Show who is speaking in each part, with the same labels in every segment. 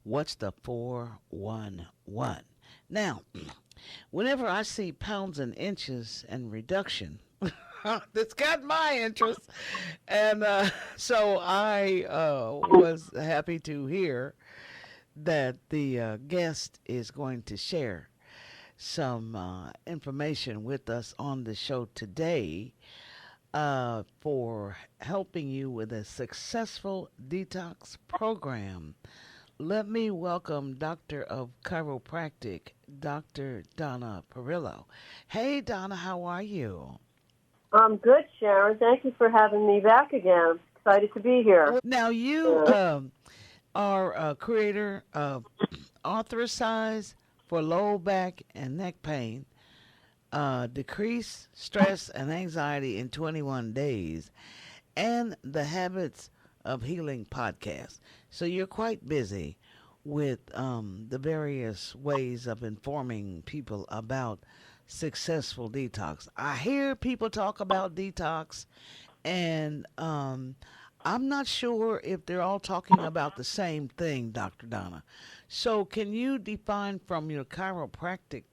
Speaker 1: What's the 411? Now, whenever I see pounds and inches and reduction, that's got my interest. And so I was happy to hear that the guest is going to share some information with us on the show today for helping you with a successful detox program. Let me welcome Doctor of Chiropractic, Dr. Donna Perillo. Hey, Donna, how are you?
Speaker 2: I'm good, Sharon. Thank you for having me back again. Excited to be here.
Speaker 1: Now, you are a creator of Authoricize for low back and neck pain, decrease stress and anxiety in 21 days, and the Habits of Healing podcast. So you're quite busy with the various ways of informing people about successful detox. I hear people talk about detox, and I'm not sure if they're all talking about the same thing, Dr. Donna. So can you define from your chiropractic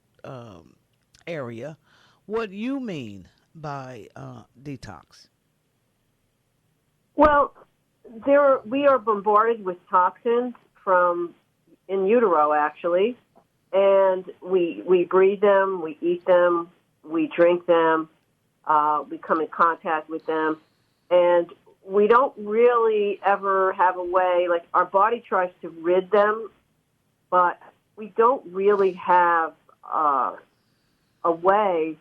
Speaker 1: area what you mean by detox?
Speaker 2: Well, we are bombarded with toxins from in utero, actually, and we breathe them, we eat them, we drink them, we come in contact with them, and we don't really ever have a way, like our body tries to rid them, but we don't really have a way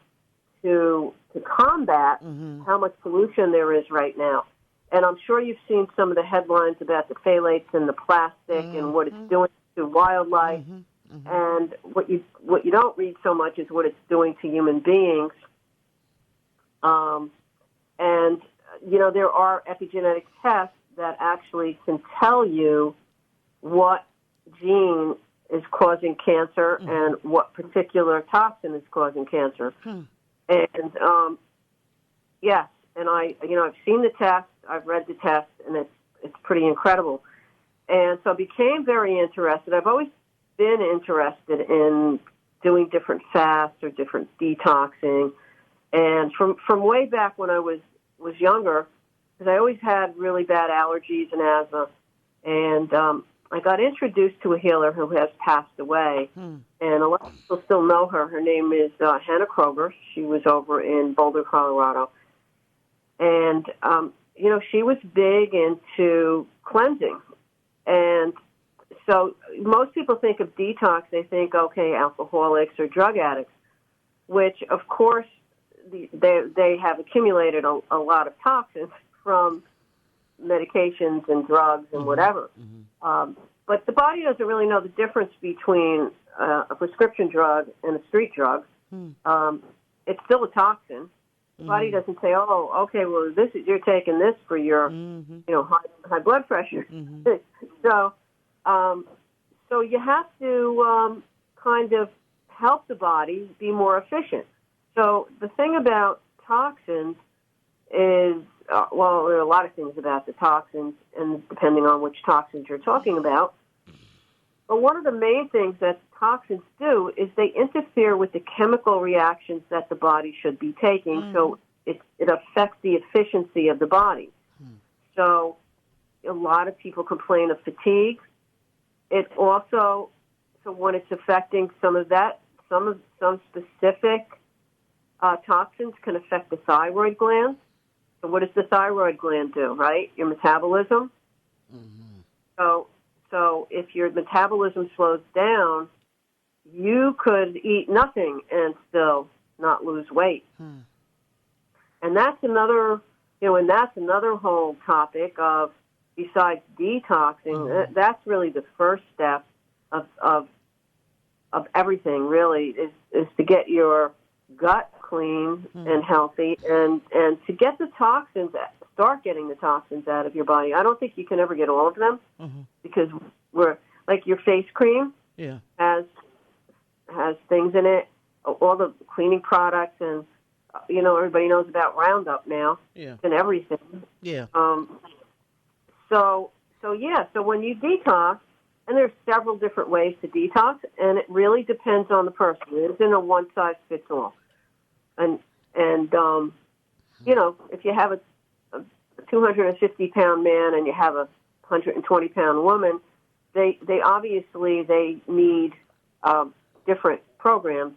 Speaker 2: to combat how much pollution there is right now. And I'm sure you've seen some of the headlines about the phthalates and the plastic and what it's doing to wildlife. And what you don't read so much is what it's doing to human beings. And there are epigenetic tests that actually can tell you what gene is causing cancer and what particular toxin is causing cancer. And yes, and I've seen the test, I've read the test, and it's pretty incredible. And so I became very interested. I've always been interested in doing different fasts or different detoxing. And from way back when I was younger, because I always had really bad allergies and asthma, and I got introduced to a healer who has passed away, and a lot of people still know her. Her name is Hannah Kroger. She was over in Boulder, Colorado. And, she was big into cleansing. And so most people think of detox, they think, okay, alcoholics or drug addicts, which, of course, they have accumulated a lot of toxins from medications and drugs and whatever. But the body doesn't really know the difference between a prescription drug and a street drug. It's still a toxin. The body doesn't say, "Oh, okay, well, you're taking this for your, high blood pressure." So you have to kind of help the body be more efficient. So the thing about toxins is, there are a lot of things about the toxins, and depending on which toxins you're talking about. But one of the main things that toxins do is they interfere with the chemical reactions that the body should be taking, so it affects the efficiency of the body. So a lot of people complain of fatigue. It also, so when it's affecting some specific toxins can affect the thyroid gland. So what does the thyroid gland do, right? Your metabolism. So if your metabolism slows down, you could eat nothing and still not lose weight. And that's another, whole topic of, besides detoxing, that's really the first step of everything, really, is to get your gut clean and healthy, and to get the toxins, start getting the toxins out of your body. I don't think you can ever get all of them because we're like your face cream has things in it, all the cleaning products, and everybody knows about Roundup now and everything. So when you detox, And there's several different ways to detox, and it really depends on the person. It isn't a one-size-fits-all. And if you have a 250-pound man and you have a 120-pound woman, they obviously need different programs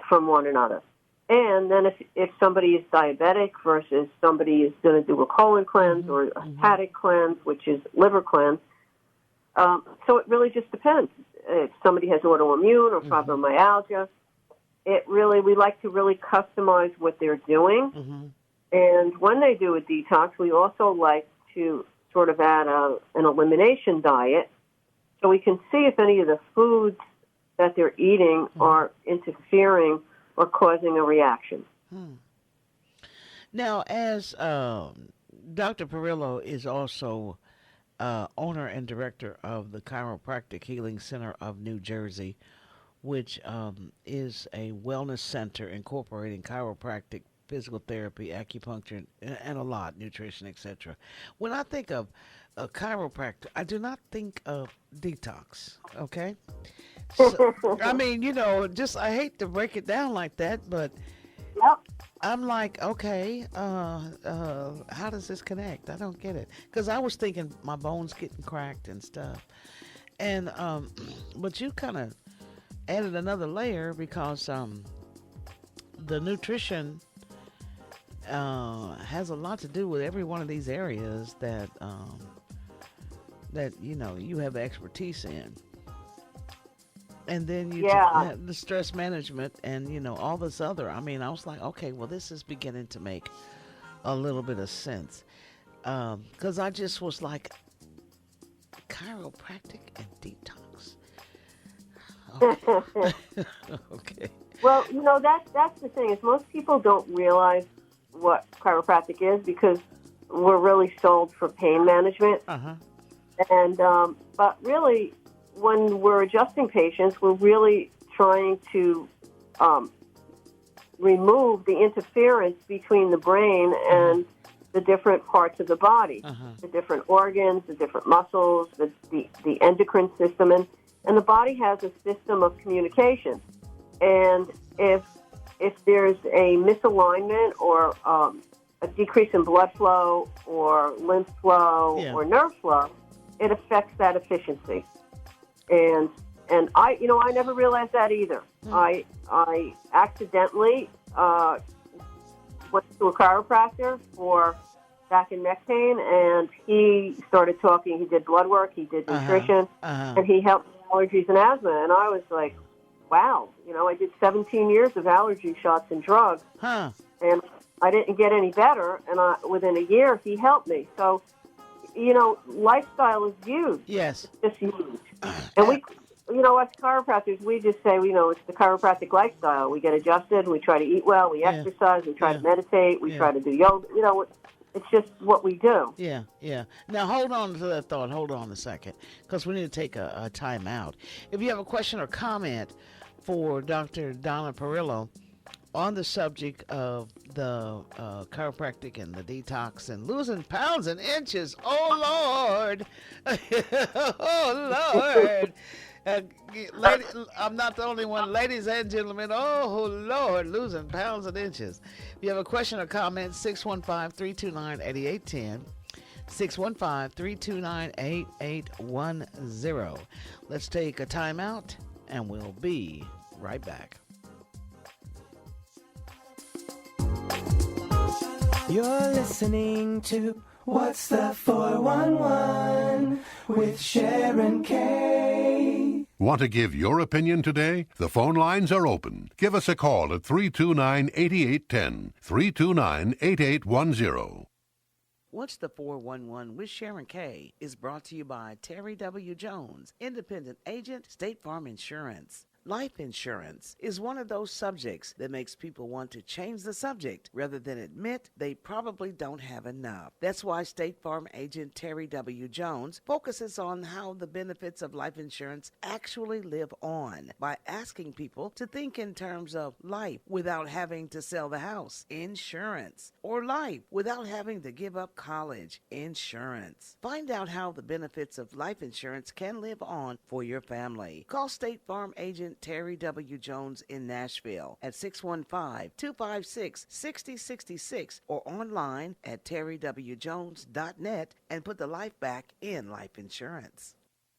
Speaker 2: from one another. And then if somebody is diabetic versus somebody is going to do a colon cleanse or a hepatic cleanse, which is liver cleanse, so it really just depends. If somebody has autoimmune or fibromyalgia, we like to really customize what they're doing.
Speaker 1: Mm-hmm.
Speaker 2: And when they do a detox, we also like to sort of add an elimination diet so we can see if any of the foods that they're eating are interfering or causing a reaction.
Speaker 1: Now, as Dr. Perillo is also owner and director of the Chiropractic Healing Center of New Jersey, which is a wellness center incorporating chiropractic, physical therapy, acupuncture, and a lot, nutrition, etc. When I think of a chiropractor, I do not think of detox, okay? So, I mean, I hate to break it down like that, but
Speaker 2: Yep.
Speaker 1: I'm like, okay, how does this connect? I don't get it. Because I was thinking my bones getting cracked and stuff. And, but you kind of added another layer because the nutrition has a lot to do with every one of these areas that you have expertise in. And then you have the stress management and, all this other. I mean, I was like, okay, well, this is beginning to make a little bit of sense. Because I just was like, chiropractic and detox. Okay. Okay.
Speaker 2: Well, that's the thing is most people don't realize what chiropractic is because we're really sold for pain management.
Speaker 1: Uh-huh.
Speaker 2: And but really, when we're adjusting patients, we're really trying to remove the interference between the brain and the different parts of the body, the different organs, the different muscles, the endocrine system, and the body has a system of communication. And if there's a misalignment or a decrease in blood flow or lymph flow or nerve flow, it affects that efficiency. And I never realized that either. I accidentally went to a chiropractor for back and neck pain, and he started talking. He did blood work, he did nutrition, and he helped with allergies and asthma. And I was like, wow, I did 17 years of allergy shots and drugs, and I didn't get any better. And within a year, he helped me. So, lifestyle is huge.
Speaker 1: Yes.
Speaker 2: It's just huge. And we, as chiropractors, we just say, it's the chiropractic lifestyle. We get adjusted. We try to eat well. We exercise. We try to meditate. We try to do yoga. It's just what we do.
Speaker 1: Yeah, yeah. Now, hold on to that thought. Hold on a second, because we need to take a time out. If you have a question or comment for Dr. Donna Perillo on the subject of the chiropractic and the detox and losing pounds and inches, oh, Lord. Oh, Lord. I'm not the only one. Ladies and gentlemen, oh, Lord, losing pounds and inches. If you have a question or comment, 615-329-8810. 615-329-8810. Let's take a time out, and we'll be right back.
Speaker 3: You're listening to What's the 411 with Sharon Kay.
Speaker 4: Want to give your opinion today? The phone lines are open. Give us a call at 329-8810, 329-8810.
Speaker 1: What's the 411 with Sharon Kay is brought to you by Terry W. Jones, independent agent, State Farm Insurance. Life insurance is one of those subjects that makes people want to change the subject rather than admit they probably don't have enough. That's why State Farm agent Terry W. Jones focuses on how the benefits of life insurance actually live on by asking people to think in terms of life without having to sell the house, insurance, or life without having to give up college, insurance. Find out how the benefits of life insurance can live on for your family. Call State Farm agent Terry W. Jones in Nashville at 615-256-6066 or online at terrywjones.net and put the life back in life insurance.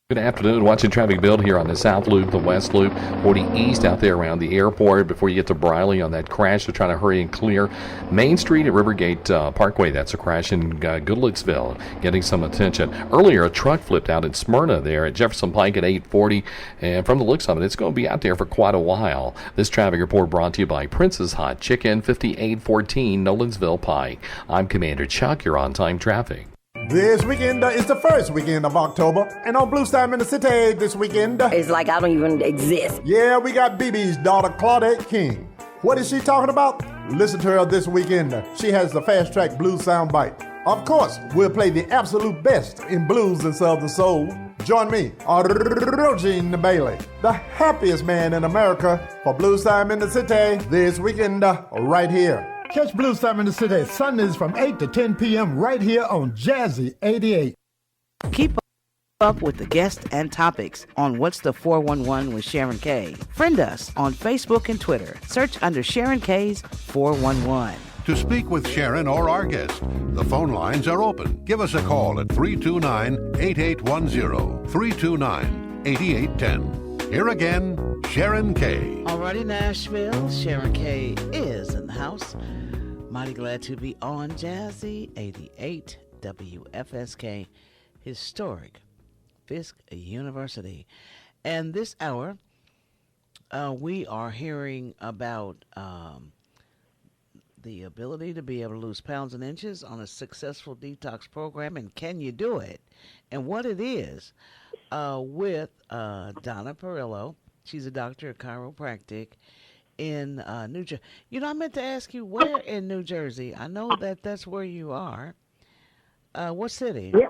Speaker 5: Good afternoon. Watching traffic build here on the South Loop, the West Loop, 40 East out there around the airport before you get to Briley on that crash. They're trying to hurry and clear Main Street at Rivergate Parkway. That's a crash in Goodlettsville, getting some attention. Earlier, a truck flipped out in Smyrna there at Jefferson Pike at 840. And from the looks of it, it's going to be out there for quite a while. This traffic report brought to you by Prince's Hot Chicken, 5814 Nolensville Pike. I'm Commander Chuck. You're on time traffic.
Speaker 6: This weekend is the first weekend of October, and on Blue Star in the City this weekend.
Speaker 7: It's like I don't even exist.
Speaker 6: Yeah, we got BB's daughter, Claudette King. What is she talking about? Listen to her this weekend. She has the Fast Track Blues soundbite. Of course, we'll play the absolute best in blues and Southern soul. Join me, Eugene Bailey, the happiest man in America, for Blues Time in the City this weekend, right here. Catch Blues Time in the City Sundays from 8 to 10 p.m. right here on Jazzy 88.
Speaker 1: Keep up with the guests and topics on What's the 411 with Sharon Kay. Friend us on Facebook and Twitter. Search under Sharon Kay's 411.
Speaker 4: To speak with Sharon or our guest, the phone lines are open. Give us a call at 329-8810, 329-8810. Here again, Sharon Kay.
Speaker 1: Alrighty, Nashville, Sharon Kay is in the house. Mighty glad to be on Jazzy 88 WFSK, historic Fisk University. And this hour, we are hearing about the ability to be able to lose pounds and inches on a successful detox program, and can you do it, and what it is, with Donna Perillo. She's a doctor of chiropractic in New Jersey. You know, I meant to ask you, where in New Jersey? I know that that's where you are. What city?
Speaker 2: Yeah.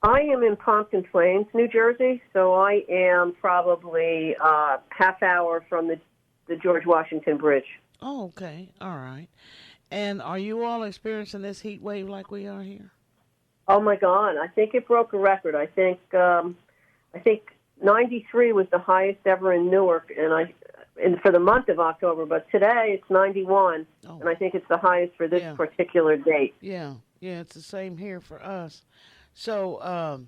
Speaker 2: I am in Pompton Plains, New Jersey, so I am probably half hour from the George Washington Bridge.
Speaker 1: Oh, okay. All right. And are you all experiencing this heat wave like we are here?
Speaker 2: Oh my God! I think it broke a record. I think 93 was the highest ever in Newark, and for the month of October. But today it's 91, and I think it's the highest for this particular date.
Speaker 1: Yeah, it's the same here for us. So,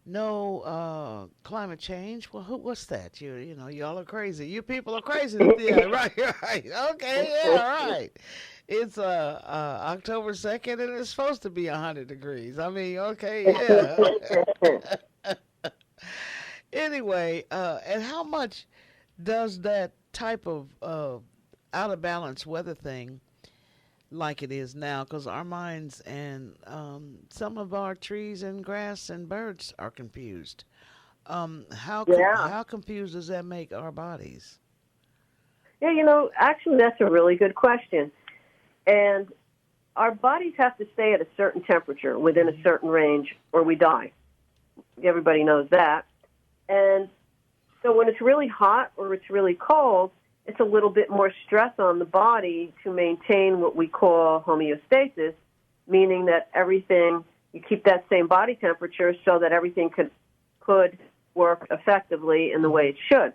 Speaker 1: no climate change. Well, what's that? You know, y'all are crazy. You people are crazy. Yeah, right. Okay, yeah, right. It's October 2nd, and it's supposed to be 100 degrees. I mean, okay, yeah. Anyway, and how much does that type of out of balance weather thing, like it is now, because our minds and some of our trees and grass and birds are confused. How confused does that make our bodies?
Speaker 2: Yeah, you know, actually that's a really good question. And our bodies have to stay at a certain temperature within a certain range or we die. Everybody knows that. And so when it's really hot or it's really cold, it's a little bit more stress on the body to maintain what we call homeostasis, meaning that everything, you keep that same body temperature so that everything could work effectively in the way it should.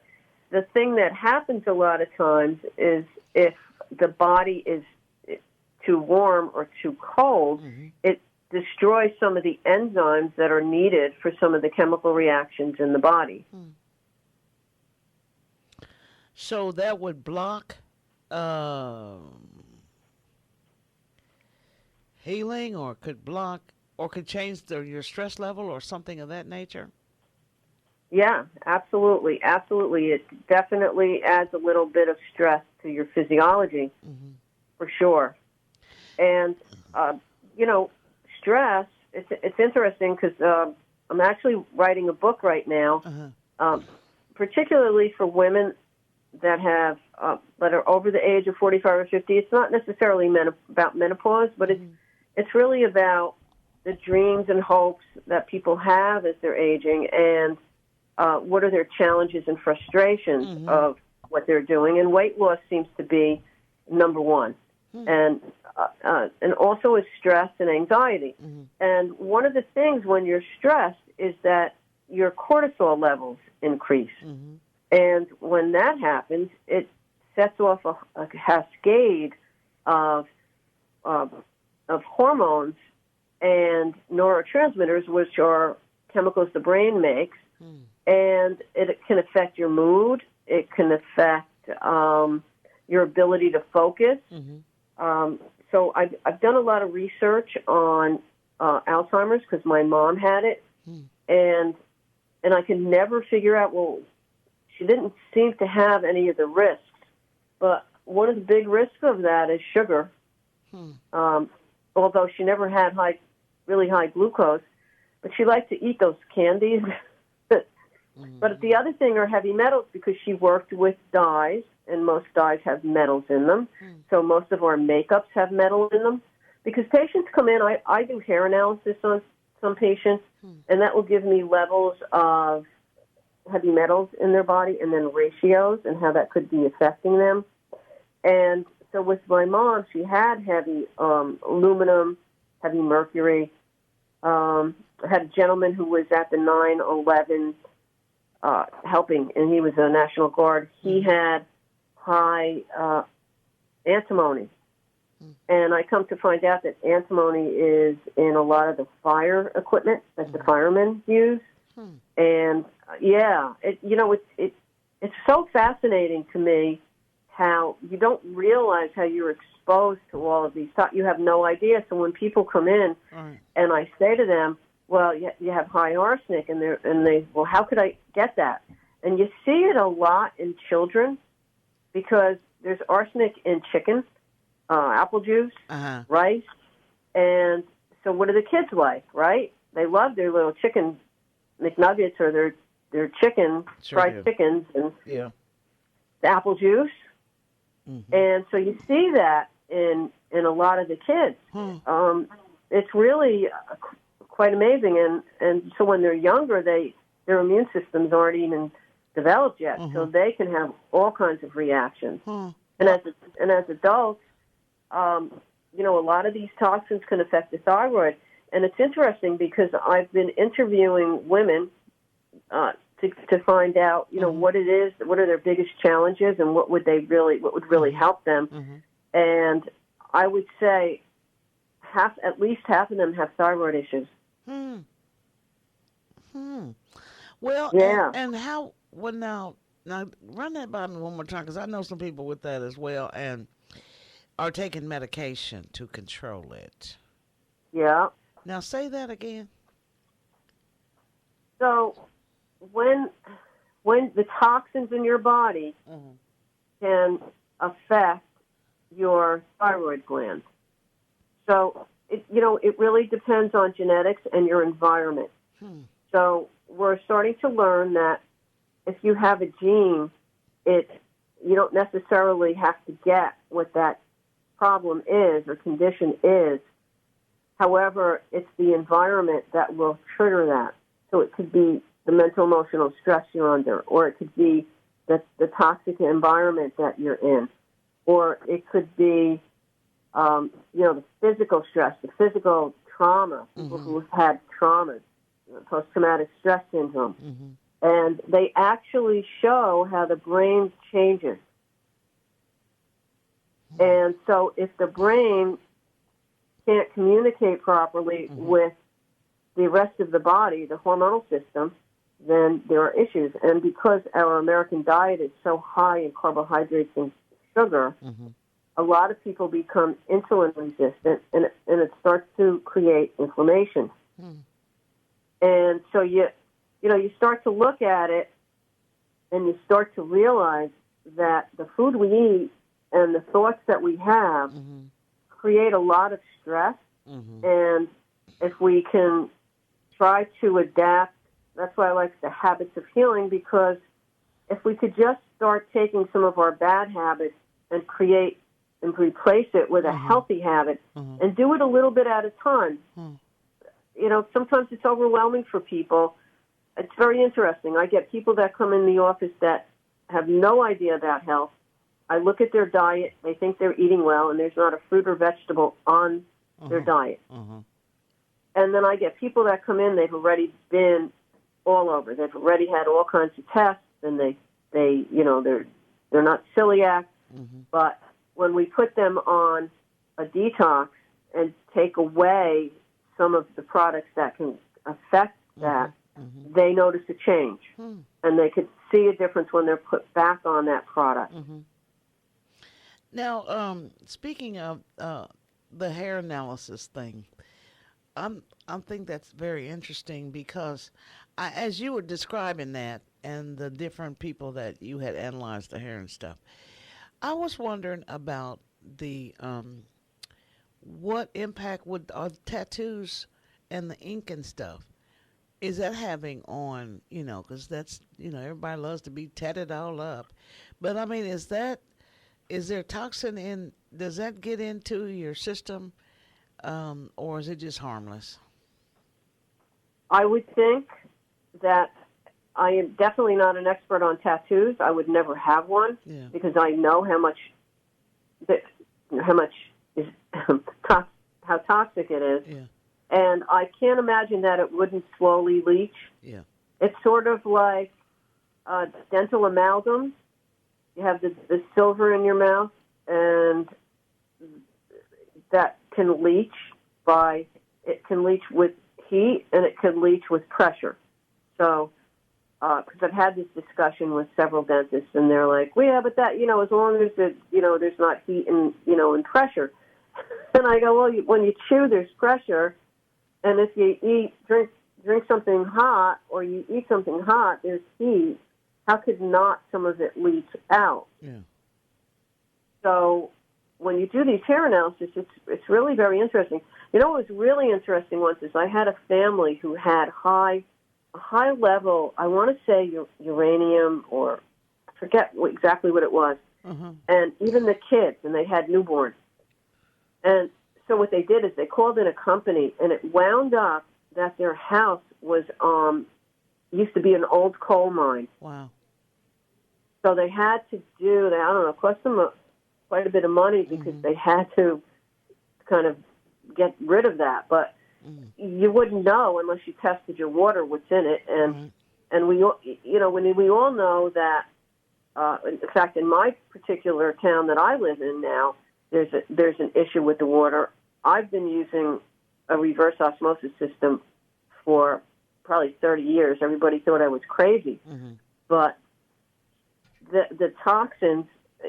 Speaker 2: The thing that happens a lot of times is if the body is too warm or too cold, it destroys some of the enzymes that are needed for some of the chemical reactions in the body.
Speaker 1: So that would block healing, or could change your stress level or something of that nature?
Speaker 2: Yeah, absolutely. Absolutely. It definitely adds a little bit of stress to your physiology, for sure. And, you know, stress, it's interesting because I'm actually writing a book right now. particularly for women that have that are over the age of 45 or 50, it's not necessarily about menopause, but it's really about the dreams and hopes that people have as they're aging, and what are their challenges and frustrations of what they're doing. And weight loss seems to be number one, and also is stress and anxiety. And one of the things when you're stressed is that your cortisol levels increase. And when that happens, it sets off a cascade of hormones and neurotransmitters, which are chemicals the brain makes, and it can affect your mood. It can affect your ability to focus. So I've done a lot of research on Alzheimer's because my mom had it, and I could never figure out, well, she didn't seem to have any of the risks, but one of the big risks of that is sugar. Although she never had really high glucose, but she liked to eat those candies. But the other thing are heavy metals, because she worked with dyes, and most dyes have metals in them. So most of our makeups have metal in them. Because patients come in, I do hair analysis on some patients, and that will give me levels of heavy metals in their body, and then ratios and how that could be affecting them. And so with my mom, she had heavy aluminum, heavy mercury. I had a gentleman who was at the 9/11 helping, and he was a National Guard. He had high antimony. And I come to find out that antimony is in a lot of the fire equipment that the firemen use. And it's so fascinating to me how you don't realize how you're exposed to all of these thoughts. You have no idea. So when people come in and I say to them, well, you have high arsenic, and they, well, how could I get that? And you see it a lot in children, because there's arsenic in chicken, apple juice, rice, and so what do the kids like, right? They love their little chicken McNuggets or their chicken, fried chickens, and the apple juice. And so you see that in a lot of the kids. It's really quite amazing. And so when they're younger, their immune systems aren't even developed yet, so they can have all kinds of reactions. And as adults, a lot of these toxins can affect the thyroid. And it's interesting because I've been interviewing women to find out, what it is, what are their biggest challenges, and what would really help them. And I would say at least half of them have thyroid issues.
Speaker 1: Well,
Speaker 2: yeah.
Speaker 1: And how? Well, now run that by me one more time, because I know some people with that as well, and are taking medication to control it.
Speaker 2: Yeah.
Speaker 1: Now say that again.
Speaker 2: So when the toxins in your body can affect your thyroid gland. So it really depends on genetics and your environment. So we're starting to learn that if you have a gene, you don't necessarily have to get what that problem is or condition is. However, it's the environment that will trigger that. So it could be the mental, emotional stress you're under, or it could be the toxic environment that you're in, or it could be, the physical stress, the physical trauma, people who've had traumas, post-traumatic stress syndrome. And they actually show how the brain changes. And so if the brain can't communicate properly with the rest of the body, the hormonal system, then there are issues. And because our American diet is so high in carbohydrates and sugar, a lot of people become insulin resistant, and it starts to create inflammation. And so you start to look at it, and you start to realize that the food we eat and the thoughts that we have create a lot of stress. And if we can try to adapt, that's why I like the habits of healing, because if we could just start taking some of our bad habits and create and replace it with a healthy habit and do it a little bit at a time. You know, sometimes it's overwhelming for people. It's very interesting. I get people that come in the office that have no idea about health. I look at their diet. They think they're eating well, and there's not a fruit or vegetable on their diet. And then I get people that come in, they've already been all over. They've already had all kinds of tests, and they you know, they're not celiac. But when we put them on a detox and take away some of the products that can affect that, they notice a change. And they could see a difference when they're put back on that product.
Speaker 1: Now, speaking of the hair analysis thing, I think that's very interesting because as you were describing that and the different people that you had analyzed the hair and stuff, I was wondering about the what impact would tattoos and the ink and stuff is that having on, you know, because that's, you know, everybody loves to be tatted all up. But I mean, is there toxin in, does that get into your system or is it just harmless?
Speaker 2: I would think that I am definitely not an expert on tattoos. I would never have one because I know how much is how toxic it is.
Speaker 1: Yeah.
Speaker 2: And I can't imagine that it wouldn't slowly leach.
Speaker 1: Yeah.
Speaker 2: It's sort of like dental amalgams. You have the silver in your mouth, and that can leach it can leach with heat, and it can leach with pressure. So, because I've had this discussion with several dentists, and they're like, well, yeah, but that, you know, as long as it, you know, there's not heat and, you know, and pressure. And I go, well, when you chew, there's pressure. And if you drink something hot or you eat something hot, there's heat. How could not some of it leach out?
Speaker 1: Yeah.
Speaker 2: So when you do these hair analysis, it's really very interesting. You know what was really interesting once is I had a family who had a high level, I want to say uranium, or I forget exactly what it was, and even the kids, and they had newborns. And so what they did is they called in a company, and it wound up that their house was used to be an old coal mine.
Speaker 1: Wow.
Speaker 2: So they had to do that. I don't know, it cost them quite a bit of money because they had to kind of get rid of that. But you wouldn't know unless you tested your water what's in it. And we, you know, we all know that. In fact, in my particular town that I live in now, there's an issue with the water. I've been using a reverse osmosis system for probably 30 years. Everybody thought I was crazy. But the toxins,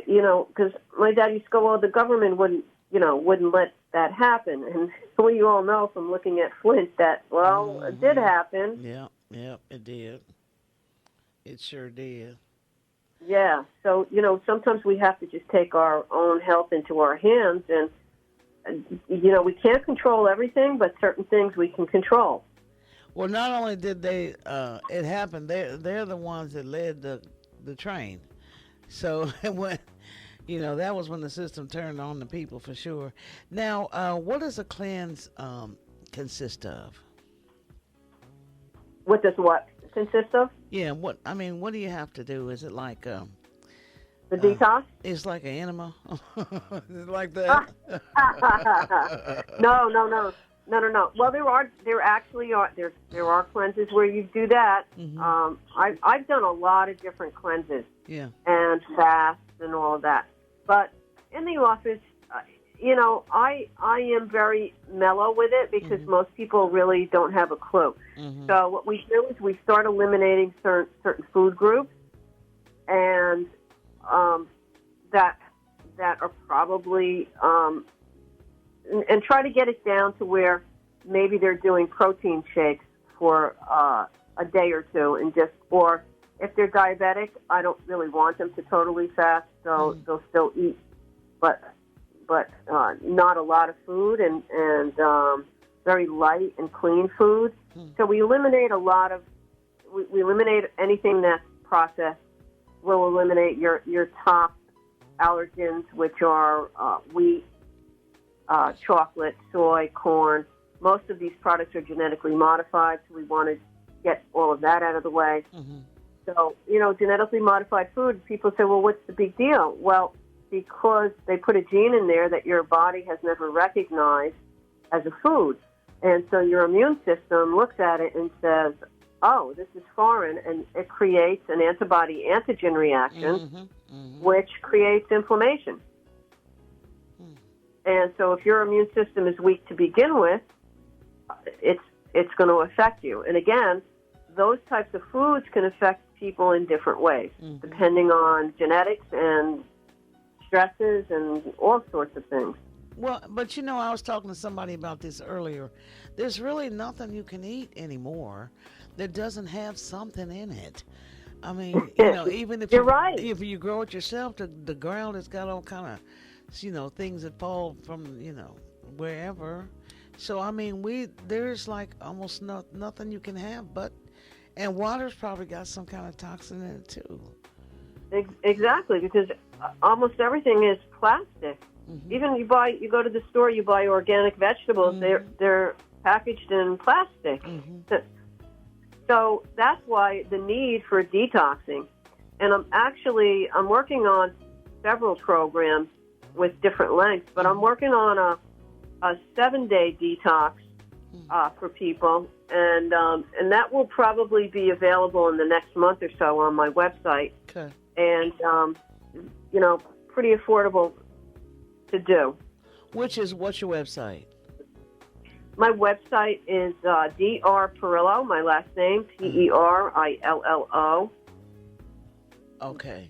Speaker 2: you know, because my dad used to go, well, the government wouldn't let that happen. And we all know from looking at Flint that, well, it did happen.
Speaker 1: Yeah, it did. It sure did.
Speaker 2: Yeah, so, you know, sometimes we have to just take our own health into our hands. And, you know, we can't control everything, but certain things we can control.
Speaker 1: Well, not only did they it happen, they're the ones that led the train. So when, you know, that was when the system turned on the people for sure. Now, what does a cleanse consist of?
Speaker 2: What does what consist of?
Speaker 1: Yeah, what do you have to do? Is it like
Speaker 2: the detox?
Speaker 1: It's like an enema, like that.
Speaker 2: No. Well, there actually are cleanses where you do that. I've done a lot of different cleanses.
Speaker 1: Yeah.
Speaker 2: And fasts and all of that. But in the office, you know, I am very mellow with it because most people really don't have a clue. So what we do is we start eliminating certain food groups, and that are probably and try to get it down to where maybe they're doing protein shakes for a day or two, and or if they're diabetic, I don't really want them to totally fast, so they'll still eat, but not a lot of food and very light and clean food. So we eliminate we eliminate anything that's processed, will eliminate your top allergens, which are wheat, chocolate, soy, corn. Most of these products are genetically modified, so we want to get all of that out of the way.
Speaker 1: Mm-hmm.
Speaker 2: So, genetically modified food, people say, well, what's the big deal? Well, because they put a gene in there that your body has never recognized as a food. And so your immune system looks at it and says, oh, this is foreign, and it creates an antibody-antigen reaction, which creates inflammation. And so if your immune system is weak to begin with, it's going to affect you. And again, those types of foods can affect people in different ways, depending on genetics and stresses and all sorts of things.
Speaker 1: Well, but I was talking to somebody about this earlier. There's really nothing you can eat anymore that doesn't have something in it. I mean, even if
Speaker 2: You're right.
Speaker 1: if you grow it yourself, the ground has got all kind of, things that fall from, wherever. So I mean, there's like almost nothing you can have, and water's probably got some kind of toxin in it too.
Speaker 2: Exactly, because almost everything is plastic. Even you go to the store, you buy organic vegetables. They're packaged in plastic. So that's why the need for detoxing. And I'm working on several programs with different lengths, but I'm working on a 7-day detox for people, and that will probably be available in the next month or so on my website.
Speaker 1: Okay.
Speaker 2: And pretty affordable to do.
Speaker 1: What's your website?
Speaker 2: My website is Dr. Perillo, my last name, Perillo.
Speaker 1: Okay.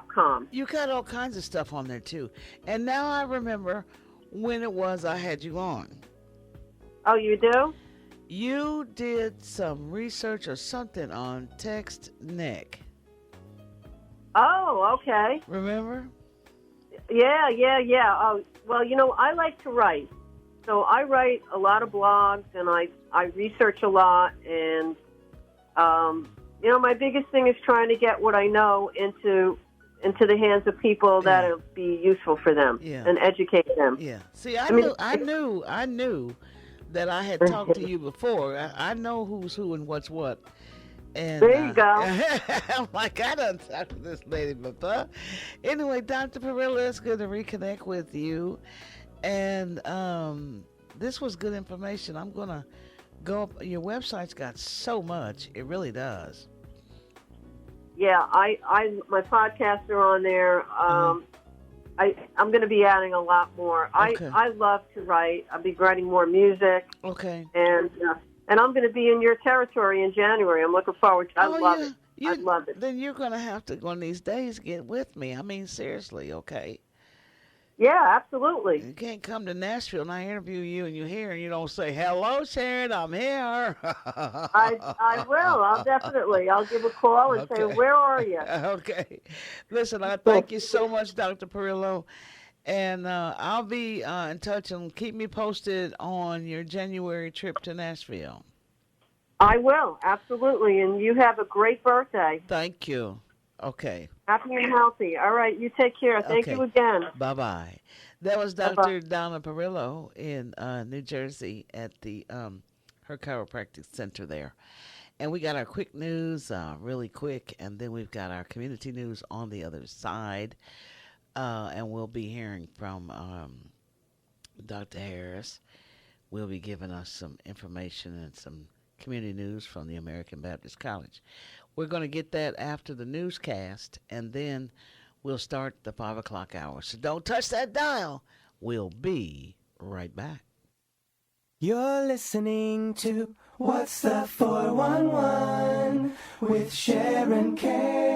Speaker 2: .com.
Speaker 1: You got all kinds of stuff on there too. And now I remember when it was I had you on.
Speaker 2: Oh, you do?
Speaker 1: You did some research or something on text neck.
Speaker 2: Oh, okay.
Speaker 1: Remember?
Speaker 2: Yeah. Oh, well, I like to write. So I write a lot of blogs, and I research a lot, and, my biggest thing is trying to get what I know into the hands of people that'll be useful for them and educate them.
Speaker 1: Yeah. See, I knew that I had talked to you before. I know who's who and what's what. And,
Speaker 2: there you go.
Speaker 1: I'm like, I done talked to this lady before. Anyway, Dr. Perillo, it's good to reconnect with you. And this was good information. I'm going to go up. Your website's got so much. It really does.
Speaker 2: Yeah, my podcasts are on there. I'm going to be adding a lot more.
Speaker 1: Okay.
Speaker 2: I love to write. I'll be writing more music.
Speaker 1: Okay.
Speaker 2: And I'm going to be in your territory in January. I'm looking forward to it. I love it. I love it.
Speaker 1: Then you're going to have to, one of these days, get with me. I mean, seriously, okay?
Speaker 2: Yeah, absolutely.
Speaker 1: You can't come to Nashville and I interview you and you're here and you don't say, hello, Sharon, I'm here.
Speaker 2: I will. I'll give a call and say, where are you?
Speaker 1: Okay. Listen, I thank you so much, Dr. Perillo. And I'll be in touch, and keep me posted on your January trip to Nashville.
Speaker 2: I will, absolutely. And you have a great birthday.
Speaker 1: Thank you. Okay.
Speaker 2: Happy and healthy. All right, you take care. Thank you again.
Speaker 1: Bye-bye. That was Dr. Donna Perillo in New Jersey at the her chiropractic center there. And we got our quick news really quick, and then we've got our community news on the other side. And we'll be hearing from Dr. Harris. Will be giving us some information and some community news from the American Baptist College. We're going to get that after the newscast, and then we'll start the 5 o'clock hour. So don't touch that dial. We'll be right back.
Speaker 3: You're listening to What's the 411 with Sharon Kay.